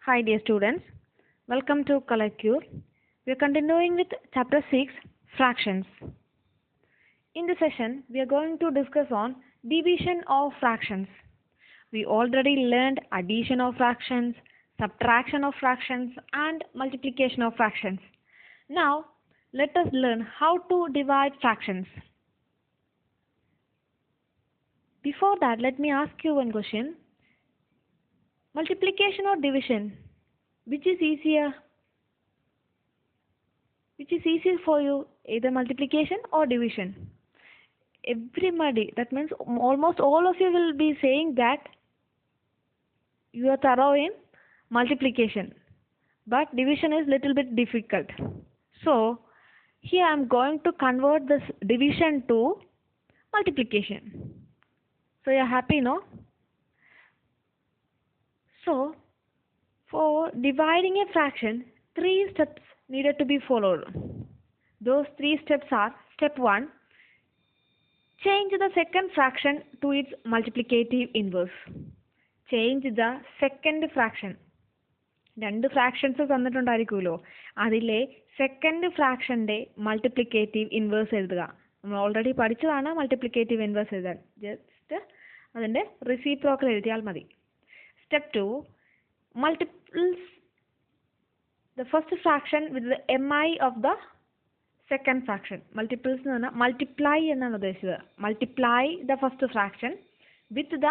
Hi dear students, welcome to Collecure. We are continuing with chapter 6, fractions. In this session, we are going to discuss on division of fractions. We already learned addition of fractions, subtraction of fractions and multiplication of fractions. Now, let us learn how to divide fractions. Before that, let me ask you one question. Multiplication or division? Which is easier? Which is easier for you, either multiplication or division? Everybody, that means almost all of you will be saying that you are thorough in multiplication, but division is little bit difficult. So here I am going to convert this division to multiplication. So you are happy, no? So for dividing a fraction, 3 steps needed to be followed. Those 3 steps are: step 1, change the second fraction to its multiplicative inverse. Change the second fraction. രണ്ട് fractions തന്നിട്ടുണ്ടായിരിക്കുമല്ലോ, അതിലെ second ഫ്രാക്ഷൻ്റെ multiplicative inverse എഴുതുക. നമ്മൾ already പഠിച്ചതാണ് multiplicative inverse എഴുതാൻ. Just അതിൻ്റെ reciprocal എഴുതിയാൽ മതി. Step 2, multiples the first fraction with the mi of the second fraction. Multiples എന്ന് പറഞ്ഞാൽ മൾട്ടിപ്ലൈ എന്നാണ് ഉദ്ദേശിച്ചത്. Multiply the first fraction with the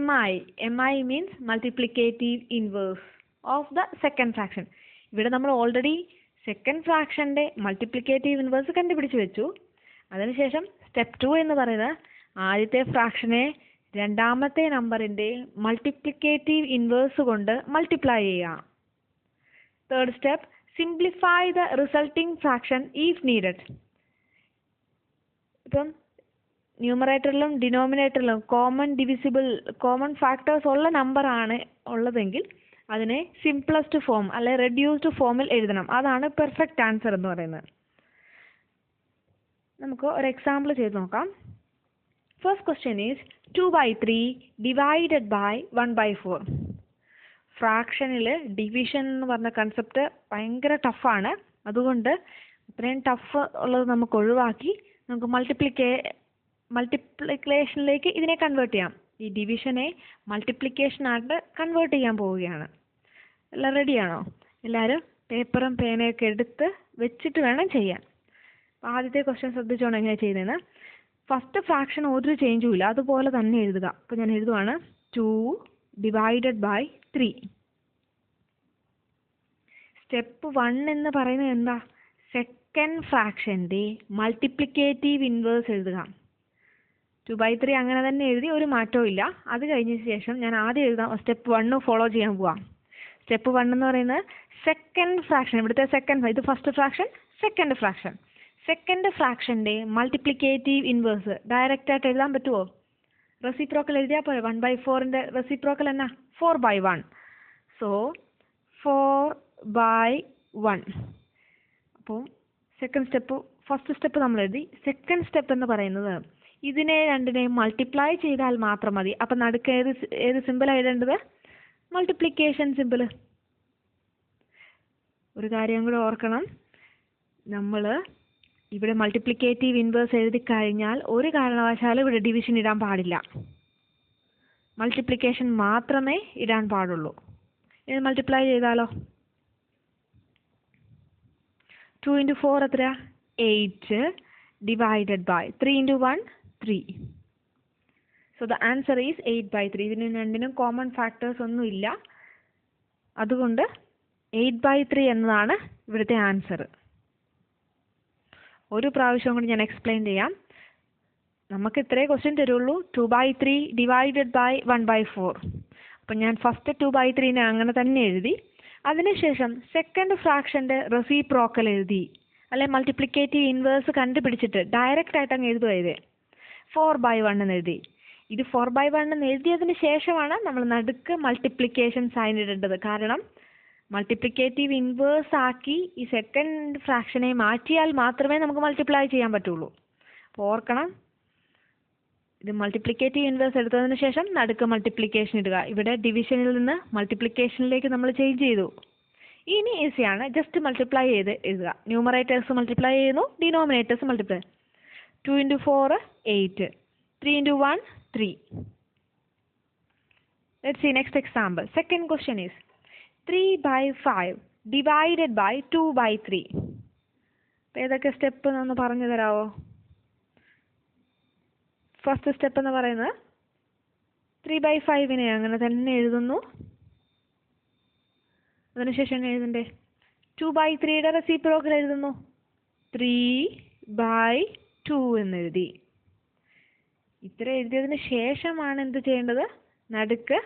mi. mi means multiplicative inverse of the second fraction. ഇവിടെ നമ്മൾ already second ഫ്രാക്ഷൻ്റെ multiplicative inverse കണ്ടുപിടിച്ച് വെച്ചു. അതിനുശേഷം സ്റ്റെപ്പ് 2 എന്ന് പറയുന്നത് ആദ്യത്തെ ഫ്രാക്ഷനെ രണ്ടാമത്തെ നമ്പറിൻ്റെ മൾട്ടിപ്ലിക്കേറ്റീവ് ഇൻവേഴ്സ് കൊണ്ട് മൾട്ടിപ്ലൈ ചെയ്യുക. Third step, simplify the resulting fraction if needed. ഇപ്പം ന്യൂമറേറ്ററിലും ഡിനോമിനേറ്ററിലും കോമൺ ഫാക്ടേഴ്സ് ഉള്ള നമ്പറാണ് ഉള്ളതെങ്കിൽ അതിനെ സിംപ്ലസ്റ്റ് ഫോം അല്ലെ റെഡ്യൂസ്ഡ് ഫോമിൽ എഴുതണം. അതാണ് പെർഫെക്റ്റ് ആൻസർ എന്ന് പറയുന്നത്. നമുക്ക് ഒരു എക്സാമ്പിൾ ചെയ്ത് നോക്കാം. First question is 2/3 divided by 1/4. ഫ്രാക്ഷനിൽ ഡിവിഷൻ എന്ന് പറഞ്ഞ കൺസെപ്റ്റ് ഭയങ്കര ടഫാണ്. അതുകൊണ്ട് ഇത്രയും ടഫ് ഉള്ളത് നമുക്ക് ഒഴിവാക്കി നമുക്ക് മൾട്ടിപ്ലിക്കേഷനിലേക്ക് ഇതിനെ കൺവേർട്ട് ചെയ്യാം. ഈ ഡിവിഷനെ മൾട്ടിപ്ലിക്കേഷനായിട്ട് കൺവേർട്ട് ചെയ്യാൻ പോവുകയാണ്. എല്ലാം റെഡിയാണോ? എല്ലാവരും പേപ്പറും പേനയൊക്കെ എടുത്ത് വെച്ചിട്ട് വേണം ചെയ്യാൻ. ആദ്യത്തെ ക്വസ്റ്റ്യൻ ശ്രദ്ധിച്ചോണം എങ്ങനെയാണ് ചെയ്യുന്നതെന്ന്. ഫസ്റ്റ് ഫ്രാക്ഷൻ ഒരു ചേഞ്ചും ഇല്ല, അതുപോലെ തന്നെ എഴുതുക. അപ്പോൾ ഞാൻ എഴുതുവാണ് 2 divided by 3. സ്റ്റെപ്പ് 1 എന്ന് പറയുന്നത് എന്താ? സെക്കൻഡ് ഫ്രാക്ഷൻ്റെ മൾട്ടിപ്ലിക്കേറ്റീവ് ഇൻവേഴ്സ് എഴുതുക. 2/3 അങ്ങനെ തന്നെ എഴുതി, ഒരു മാറ്റവും ഇല്ല. അത് കഴിഞ്ഞ ശേഷം ഞാൻ ആദ്യം എഴുതാം. സ്റ്റെപ്പ് 1 ഫോളോ ചെയ്യാൻ പോവാം. സ്റ്റെപ്പ് 1 എന്ന് പറയുന്നത് സെക്കൻഡ് ഫ്രാക്ഷൻ, ഇവിടുത്തെ സെക്കൻഡ്, ഇത് ഫസ്റ്റ് ഫ്രാക്ഷൻ, സെക്കൻഡ് ഫ്രാക്ഷൻ്റെ മൾട്ടിപ്ലിക്കേറ്റീവ് ഇൻവേഴ്സ് ഡയറക്റ്റ് ആയിട്ട് എഴുതാൻ പറ്റുമോ? റെസിപ്രോക്കൽ എഴുതിയാൽ പോരെ. 1/4ൻ്റെ റെസിപ്രോക്കൽ എന്നാ? 4/1. സോ 4/1. അപ്പോൾ സെക്കൻഡ് സ്റ്റെപ്പ്, ഫസ്റ്റ് സ്റ്റെപ്പ് നമ്മൾ എഴുതി. സെക്കൻഡ് സ്റ്റെപ്പ് എന്ന് പറയുന്നത് ഇതിനെ രണ്ടിനെയും മൾട്ടിപ്ലൈ ചെയ്താൽ മാത്രം മതി. അപ്പം നടുക്ക് ഏത് സിമ്പിളാണ് എഴുതേണ്ടത്? Multiplication simple. ഒരു കാര്യം കൂടെ ഓർക്കണം, നമ്മൾ ഇവിടെ മൾട്ടിപ്ലിക്കേറ്റീവ് ഇൻവേഴ്സ് എഴുതി കഴിഞ്ഞാൽ ഒരു കാരണവശാലും ഇവിടെ ഡിവിഷൻ ഇടാൻ പാടില്ല. മൾട്ടിപ്ലിക്കേഷൻ മാത്രമേ ഇടാൻ പാടുള്ളൂ. ഇത് മൾട്ടിപ്ലൈ ചെയ്താലോ? 2 × 4 എത്രയാ? 8 divided by 3 × 1 3. So the answer is 8/3. ഇതിന് രണ്ടിനും കോമൺ ഫാക്ടേഴ്സ് ഒന്നും ഇല്ല. അതുകൊണ്ട് 8/3 എന്നതാണ് ഇവിടുത്തെ ആൻസർ. ഒരു പ്രാവശ്യം കൂടി ഞാൻ എക്സ്പ്ലെയിൻ ചെയ്യാം. നമുക്ക് ഇത്രേ ക്വസ്റ്റ്യൻ തരുള്ളൂ. 2/3 divided by 1/4. അപ്പം ഞാൻ ഫസ്റ്റ് 2/3നെ അങ്ങനെ തന്നെ എഴുതി. അതിനുശേഷം സെക്കൻഡ് ഫ്രാക്ഷൻ്റെ റെസിപ്രോക്കൽ എഴുതി, അല്ലെ മൾട്ടിപ്ലിക്കേറ്റീവ് ഇൻവേഴ്സ് കണ്ടുപിടിച്ചിട്ട് ഡയറക്റ്റ് ആയിട്ട് അങ്ങ് എഴുതുക. ഇത് 4/1 എന്ന് എഴുതി. ഇത് 4/1 എന്ന് എഴുതിയതിന് ശേഷമാണ് നമ്മൾ നടുക്ക് മൾട്ടിപ്ലിക്കേഷൻ സൈൻ ഇടേണ്ടത്. കാരണം മൾട്ടിപ്ലിക്കേറ്റീവ് ഇൻവേഴ്സ് ആക്കി ഈ സെക്കൻഡ് ഫ്രാക്ഷനെ മാറ്റിയാൽ മാത്രമേ നമുക്ക് മൾട്ടിപ്ലൈ ചെയ്യാൻ പറ്റുള്ളൂ. അപ്പോൾ ഓർക്കണം, ഇത് മൾട്ടിപ്ലിക്കേറ്റീവ് ഇൻവേഴ്സ് എടുത്തതിന് ശേഷം നടുക്ക് മൾട്ടിപ്ലിക്കേഷൻ ഇടുക. ഇവിടെ ഡിവിഷനിൽ നിന്ന് മൾട്ടിപ്ലിക്കേഷനിലേക്ക് നമ്മൾ ചേഞ്ച് ചെയ്തു. ഇനി ഈസിയാണ്, ജസ്റ്റ് മൾട്ടിപ്ലൈ ചെയ്ത് എഴുതുക. ന്യൂമറേറ്റേഴ്സ് മൾട്ടിപ്ലൈ ചെയ്യുന്നു, denominators multiply. 2 into 4 8, 3 into 1 3. Let's see next example. Second question is 3 by 5 divided by 2 by 3. ഏതൊക്കെ സ്റ്റെപ്പ് ഒന്ന് പറഞ്ഞു തരാമോ? ഫസ്റ്റ് സ്റ്റെപ്പ് എന്ന് പറയുന്നത് 3 by 5 അങ്ങനെ തന്നെ എഴുതുന്നു. അതിനുശേഷം എഴുതണ്ടേ 2 by 3 റെസിപ്രോക്കൽ എഴുതുന്നു. 3 by 2 എന്നെഴുതി. ഇത്ര എഴുതിയതിന് ശേഷമാണ് എന്ത് ചെയ്യേണ്ടത്? നടുക്ക്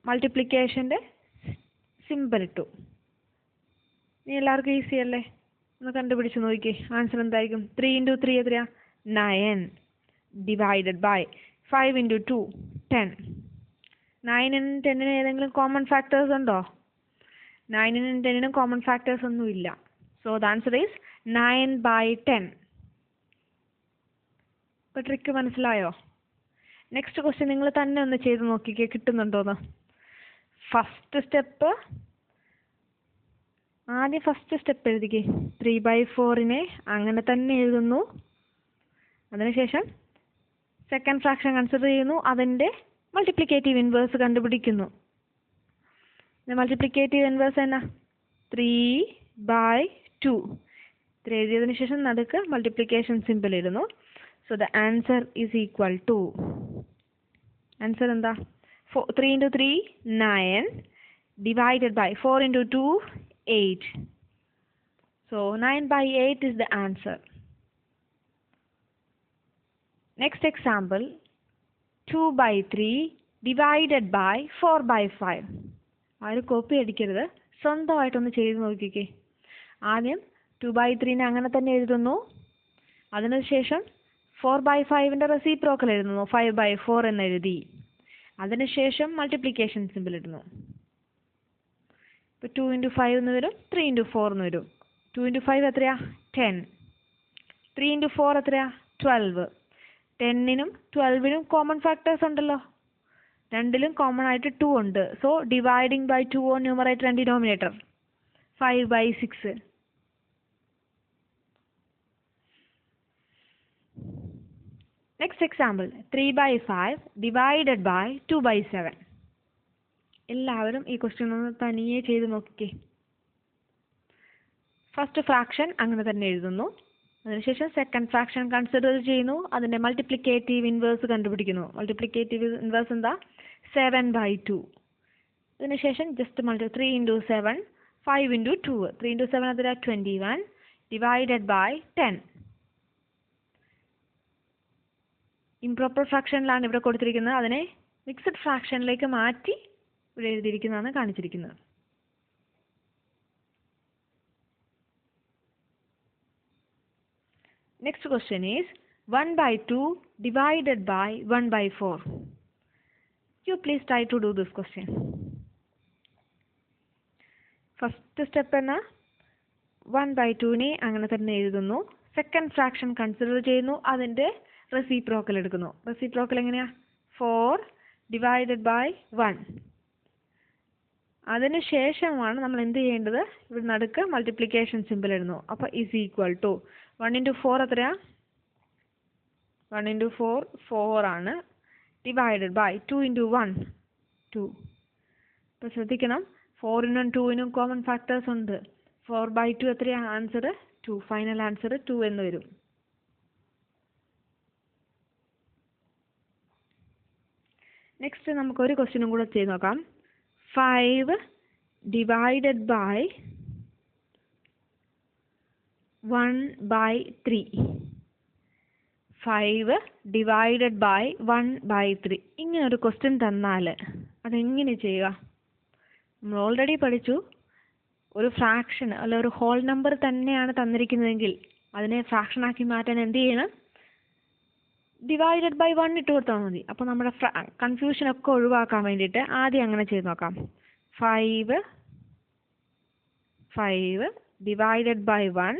മൾട്ടിപ്ലിക്കേഷൻ്റെ സിമ്പിൾ ഇട്ടു. ഇനി എല്ലാവർക്കും ഈസി അല്ലേ? ഒന്ന് കണ്ടുപിടിച്ച് നോക്കിക്കേ. ആൻസർ എന്തായിരിക്കും? 3 into 3 എത്രയാ? 9 divided by 5 into 2 10. 9നും 10നും ഏതെങ്കിലും കോമൺ ഫാക്ടേഴ്സ് ഉണ്ടോ? 9നും 10നും കോമൺ ഫാക്ടേഴ്സ് ഒന്നുമില്ല. So the answer is 9 by 10. ഇപ്പോൾ ട്രിക്ക് മനസ്സിലായോ? നെക്സ്റ്റ് ക്വസ്റ്റ്യൻ നിങ്ങൾ തന്നെ ഒന്ന് ചെയ്ത് നോക്കിക്കേ, കിട്ടുന്നുണ്ടോന്ന്. ഫസ്റ്റ് സ്റ്റെപ്പ് എഴുതിക്കേ. 3 by 4 അങ്ങനെ തന്നെ എഴുതുന്നു. അതിനുശേഷം സെക്കൻഡ് ഫ്രാക്ഷൻ കൺസിഡർ ചെയ്യുന്നു, അതിൻ്റെ മൾട്ടിപ്ലിക്കേറ്റീവ് ഇൻവേഴ്സ് കണ്ടുപിടിക്കുന്നു. മൾട്ടിപ്ലിക്കേറ്റീവ് ഇൻവേഴ്സ് എന്നാ? 3 by 2. ഇത്ര എഴുതിയതിനു ശേഷം നടുക്ക് മൾട്ടിപ്ലിക്കേഷൻ സിമ്പിൾ ഇടുന്നു. So the answer is equal to, answer എന്താ? 3 into 3 9 divided by 4 into 2 8. So 9 by 8 is the answer. Next example 2 by 3 divided by 4 by 5. ആരും കോപ്പി അടിക്കരുത്, സ്വന്തമായിട്ടൊന്ന് ചെയ്ത് നോക്കിക്കേ. ആദ്യം 2 by 3 അങ്ങനെ തന്നെ എഴുതുന്നു. അതിനുശേഷം 4 by 5 റെസിപ്രോക്കൽ എഴുതുന്നു. 5 by 4 എന്നെഴുതി. അതിനുശേഷം മൾട്ടിപ്ലിക്കേഷൻ സിമ്പിൾ ഇടുന്നു. ഇപ്പോൾ 2 into 5 എന്ന് വരും, 3 into 4 എന്ന് വരും. 2 into 5 എത്രയാ? 10. 3 into 4 എത്രയാ? 12. 10നും 12നും കോമൺ ഫാക്ടേഴ്സ് ഉണ്ടല്ലോ, രണ്ടിലും കോമൺ ആയിട്ട് 2 ഉണ്ട്. So dividing by 2 on numerator and denominator. 5 by 6. Next example 3 by 5 divided by 2 by 7. എല്ലാവരും ഈ ക്വസ്റ്റ്യൻ ഒന്ന് തനിയെ ചെയ്ത് നോക്കിക്കേ. ഫസ്റ്റ് ഫ്രാക്ഷൻ അങ്ങനെ തന്നെ എഴുതുന്നു. അതിനുശേഷം സെക്കൻഡ് ഫ്രാക്ഷൻ കൺസിഡർ ചെയ്യുന്നു, അതിൻ്റെ മൾട്ടിപ്ലിക്കേറ്റീവ് ഇൻവേഴ്സ് കണ്ടുപിടിക്കുന്നു. മൾട്ടിപ്ലിക്കേറ്റീവ് ഇൻവേഴ്സ് എന്താ? 7 by 2. അതിനുശേഷം ജസ്റ്റ് 3 into 7 5 into 2. 3 into 7 എത്ര? 21 divided by 10. ഇംപ്രോപ്പർ ഫ്രാക്ഷനിലാണ് ഇവിടെ കൊടുത്തിരിക്കുന്നത്, അതിനെ മിക്സഡ് ഫ്രാക്ഷനിലേക്ക് മാറ്റി ഇവിടെ എഴുതിയിരിക്കുന്നതാണ് കാണിച്ചിരിക്കുന്നത്. Next question is 1 by 2 divided by 1 by 4. You please try to do this question. First step എന്നാ? 1 by 2 അങ്ങനെ തന്നെ എഴുതുന്നു. സെക്കൻഡ് ഫ്രാക്ഷൻ കൺസിഡർ ചെയ്യുന്നു, അതിൻ്റെ റെസിപ്രോക്കൽ എടുക്കുന്നു. റെസിപ്രോക്കൽ എങ്ങനെയാ? 4 divided by 1. അതിനുശേഷമാണ് നമ്മൾ എന്ത് ചെയ്യേണ്ടത്? ഇവിടെ നടുക്ക് മൾട്ടിപ്ലിക്കേഷൻ സിമ്പിൾ ഇടുന്നു. അപ്പോൾ ഈസ് ഈക്വൽ ടു 1 into 4 എത്രയാ? 1 into 4 4 ആണ്. Divided by 2 into 1 2. ഇപ്പോൾ ശ്രദ്ധിക്കണം, 4നും 2നും കോമൺ ഫാക്ടേഴ്സ് ഉണ്ട്. 4 by 2 എത്രയാ? ആൻസർ 2. ഫൈനൽ ആൻസർ 2 എന്ന് വരും. നെക്സ്റ്റ് നമുക്കൊരു ക്വസ്റ്റ്യനും കൂടെ ചെയ്ത് നോക്കാം. 5 divided by 1 by 3. 5 divided by 1 by 3. ഇങ്ങനെ ഒരു ക്വസ്റ്റ്യൻ തന്നാൽ അതെങ്ങനെ ചെയ്യുക? നമ്മൾ ഓൾറെഡി പഠിച്ചു, ഒരു ഫ്രാക്ഷൻ അല്ല ഒരു ഹോൾ നമ്പർ തന്നെയാണ് തന്നിരിക്കുന്നതെങ്കിൽ അതിനെ ഫ്രാക്ഷൻ ആക്കി മാറ്റാൻ എന്ത് ചെയ്യണം? ഡിവൈഡഡ് ബൈ 1 ഇട്ട് കൊടുത്താൽ മതി. അപ്പോൾ നമ്മുടെ കൺഫ്യൂഷനൊക്കെ ഒഴിവാക്കാൻ വേണ്ടിയിട്ട് ആദ്യം അങ്ങനെ ചെയ്ത് നോക്കാം. 5 divided by 1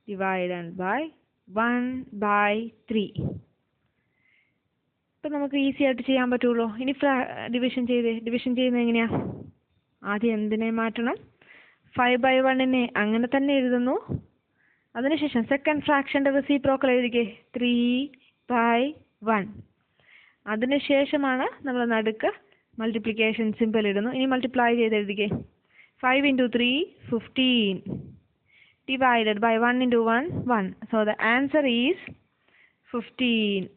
divided by 1 by 3. ഇപ്പം നമുക്ക് ഈസി ആയിട്ട് ചെയ്യാൻ പറ്റുമല്ലോ. ഇനി ഡിവിഷൻ ചെയ്യുന്നത് എങ്ങനെയാണ്? ആദ്യം എന്തിനെ മാറ്റണം? 5/1 അങ്ങനെ തന്നെ എഴുതുന്നു. അതിനുശേഷം സെക്കൻഡ് ഫ്രാക്ഷൻ്റെ റെസിപ്രോക്കൽ എഴുതിക്കേ, 3/1. അതിനുശേഷമാണ് നമ്മൾ നടുക്ക് മൾട്ടിപ്ലിക്കേഷൻ സിമ്പിൾ ഇടുന്നു. ഇനി മൾട്ടിപ്ലൈ ചെയ്ത് എഴുതിക്കേ, 5 × 3 15 divided by 1 × 1 1. So the answer is 15.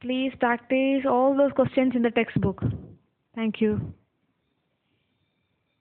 Please practice all those questions in the textbook. Thank you.